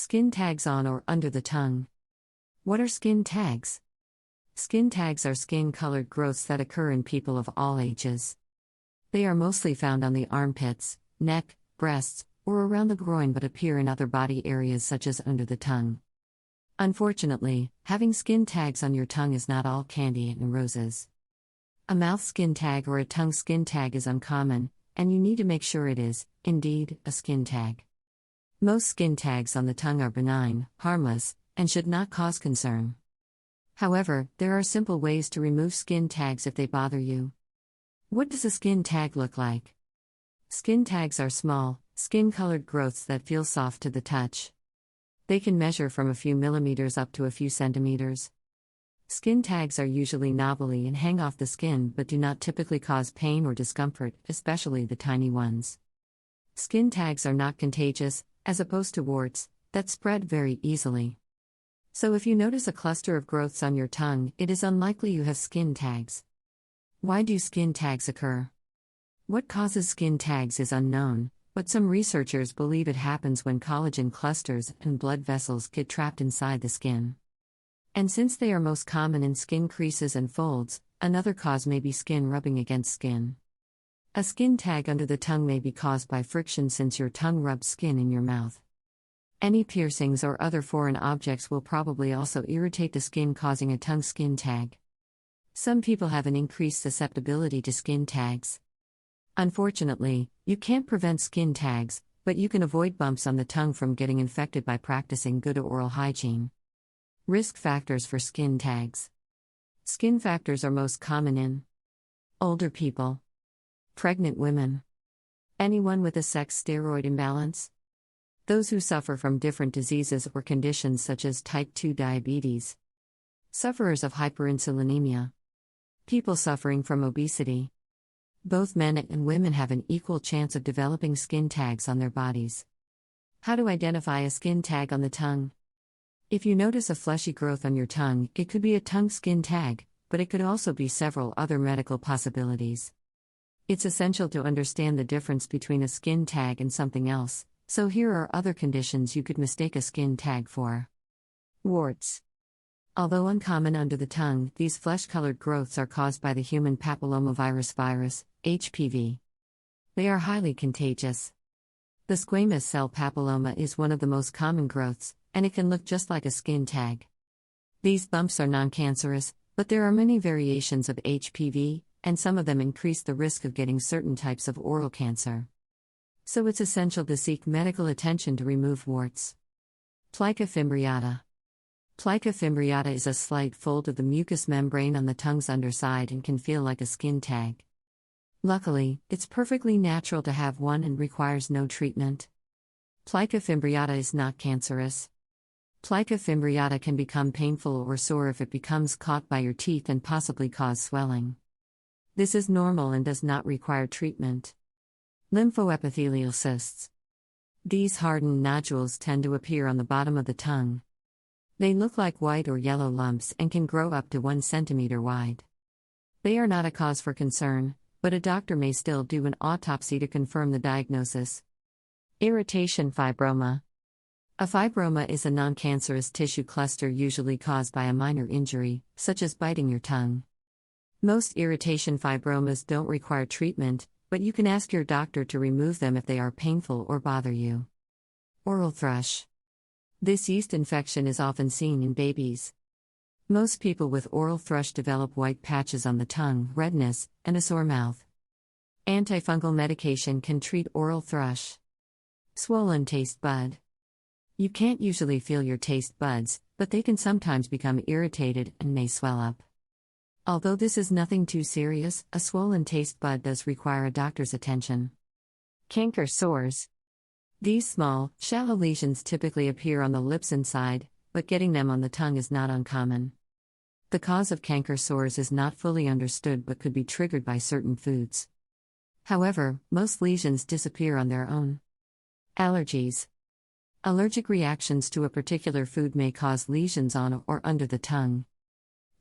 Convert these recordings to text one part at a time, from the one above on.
Skin tags on or under the tongue. What are skin tags? Skin tags are skin-colored growths that occur in people of all ages. They are mostly found on the armpits, neck, breasts, or around the groin but appear in other body areas such as under the tongue. Unfortunately, having skin tags on your tongue is not all candy and roses. A mouth skin tag or a tongue skin tag is uncommon, and you need to make sure it is, indeed, a skin tag. Most skin tags on the tongue are benign, harmless, and should not cause concern. However, there are simple ways to remove skin tags if they bother you. What does a skin tag look like? Skin tags are small, skin-colored growths that feel soft to the touch. They can measure from a few millimeters up to a few centimeters. Skin tags are usually knobbly and hang off the skin but do not typically cause pain or discomfort, especially the tiny ones. Skin tags are not contagious, as opposed to warts, that spread very easily. So if you notice a cluster of growths on your tongue, it is unlikely you have skin tags. Why do skin tags occur? What causes skin tags is unknown, but some researchers believe it happens when collagen clusters and blood vessels get trapped inside the skin. And since they are most common in skin creases and folds, another cause may be skin rubbing against skin. A skin tag under the tongue may be caused by friction since your tongue rubs skin in your mouth. Any piercings or other foreign objects will probably also irritate the skin, causing a tongue skin tag. Some people have an increased susceptibility to skin tags. Unfortunately, you can't prevent skin tags, but you can avoid bumps on the tongue from getting infected by practicing good oral hygiene. Risk factors for skin tags. Skin factors are most common in older people, pregnant women, anyone with a sex steroid imbalance, those who suffer from different diseases or conditions such as type 2 diabetes, sufferers of hyperinsulinemia, people suffering from obesity. Both men and women have an equal chance of developing skin tags on their bodies. How to identify a skin tag on the tongue? If you notice a fleshy growth on your tongue, it could be a tongue skin tag, but it could also be several other medical possibilities. It's essential to understand the difference between a skin tag and something else, so here are other conditions you could mistake a skin tag for. Warts. Although uncommon under the tongue, these flesh-colored growths are caused by the human papillomavirus virus, HPV. They are highly contagious. The squamous cell papilloma is one of the most common growths, and it can look just like a skin tag. These bumps are non-cancerous, but there are many variations of HPV, and some of them increase the risk of getting certain types of oral cancer. So it's essential to seek medical attention to remove warts. Plica Fimbriata. Plica Fimbriata is a slight fold of the mucous membrane on the tongue's underside and can feel like a skin tag. Luckily, it's perfectly natural to have one and requires no treatment. Plica Fimbriata is not cancerous. Plica Fimbriata can become painful or sore if it becomes caught by your teeth and possibly cause swelling. This is normal and does not require treatment. Lymphoepithelial cysts. These hardened nodules tend to appear on the bottom of the tongue. They look like white or yellow lumps and can grow up to 1 centimeter wide. They are not a cause for concern, but a doctor may still do an autopsy to confirm the diagnosis. Irritation fibroma. A fibroma is a non-cancerous tissue cluster usually caused by a minor injury, such as biting your tongue. Most irritation fibromas don't require treatment, but you can ask your doctor to remove them if they are painful or bother you. Oral thrush. This yeast infection is often seen in babies. Most people with oral thrush develop white patches on the tongue, redness, and a sore mouth. Antifungal medication can treat oral thrush. Swollen taste bud. You can't usually feel your taste buds, but they can sometimes become irritated and may swell up. Although this is nothing too serious, a swollen taste bud does require a doctor's attention. Canker sores. These small, shallow lesions typically appear on the lips inside, but getting them on the tongue is not uncommon. The cause of canker sores is not fully understood but could be triggered by certain foods. However, most lesions disappear on their own. Allergies. Allergic reactions to a particular food may cause lesions on or under the tongue.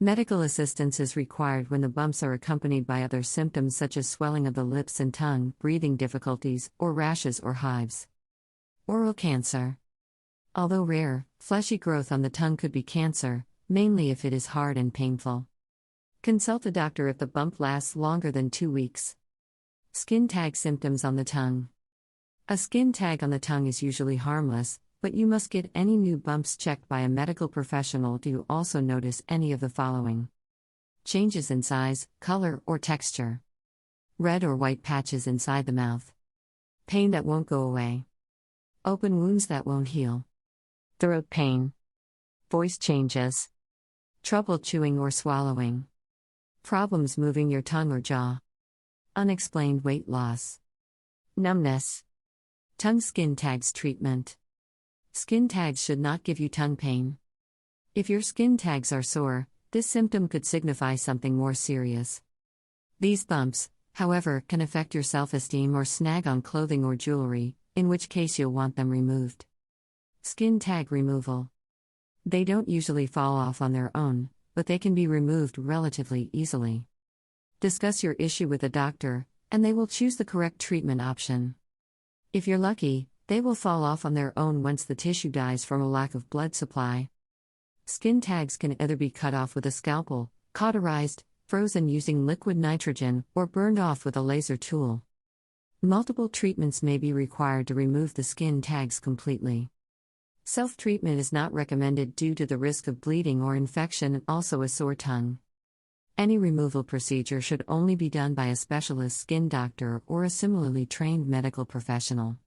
Medical assistance is required when the bumps are accompanied by other symptoms such as swelling of the lips and tongue, breathing difficulties, or rashes or hives. Oral cancer. Although rare, fleshy growth on the tongue could be cancer, mainly if it is hard and painful. Consult a doctor if the bump lasts longer than 2 weeks. Skin tag symptoms on the tongue. A skin tag on the tongue is usually harmless, but you must get any new bumps checked by a medical professional. Do you also notice any of the following? Changes in size, color, or texture. Red or white patches inside the mouth. Pain that won't go away. Open wounds that won't heal. Throat pain. Voice changes. Trouble chewing or swallowing. Problems moving your tongue or jaw. Unexplained weight loss. Numbness. Tongue skin tags treatment. Skin tags should not give you tongue pain. If your skin tags are sore, this symptom could signify something more serious. These bumps, however, can affect your self-esteem or snag on clothing or jewelry, in which case you'll want them removed. Skin tag removal. They don't usually fall off on their own, but they can be removed relatively easily. Discuss your issue with a doctor, and they will choose the correct treatment option. If you're lucky, they will fall off on their own once the tissue dies from a lack of blood supply. Skin tags can either be cut off with a scalpel, cauterized, frozen using liquid nitrogen, or burned off with a laser tool. Multiple treatments may be required to remove the skin tags completely. Self-treatment is not recommended due to the risk of bleeding or infection and also a sore tongue. Any removal procedure should only be done by a specialist skin doctor or a similarly trained medical professional.